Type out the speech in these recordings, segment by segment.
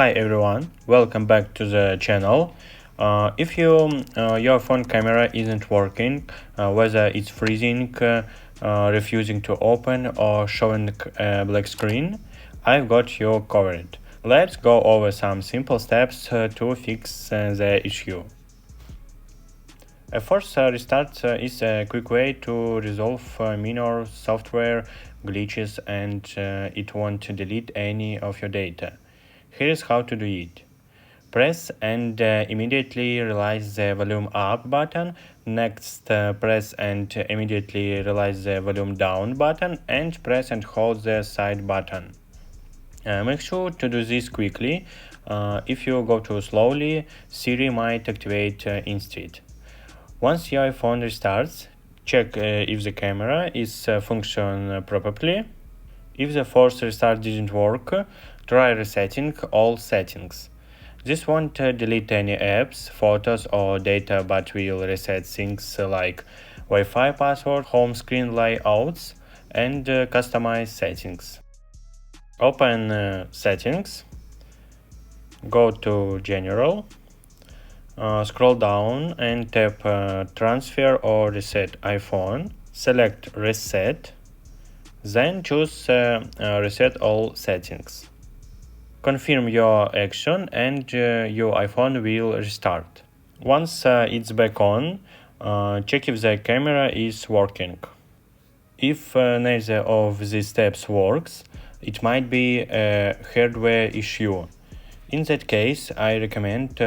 Hi everyone, welcome back to the channel. If your phone camera isn't working, whether it's freezing, refusing to open, or showing a black screen, I've got you covered. Let's go over some simple steps to fix the issue. A forced restart is a quick way to resolve minor software glitches, and it won't delete any of your data. Here's how to do it. Press and immediately release the volume up button. Next, press and immediately release the volume down button, and press and hold the side button. Make sure to do this quickly. If you go too slowly, Siri might activate instead. Once your iPhone restarts, check if the camera is functioning properly. If the forced restart didn't work, try resetting all settings. This won't delete any apps, photos, or data, but will reset things like Wi-Fi password, home screen layouts, and customize settings. Open Settings, go to General, scroll down and tap Transfer or Reset iPhone. Select Reset, then choose Reset all settings. Confirm your action and your iPhone will restart. Once it's back on, check if the camera is working. If neither of these steps works, it might be a hardware issue. In that case, I recommend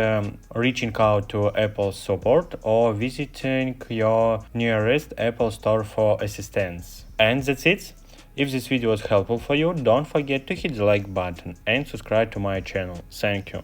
reaching out to Apple support or visiting your nearest Apple store for assistance. And that's it. If this video was helpful for you, don't forget to hit the like button and subscribe to my channel. Thank you.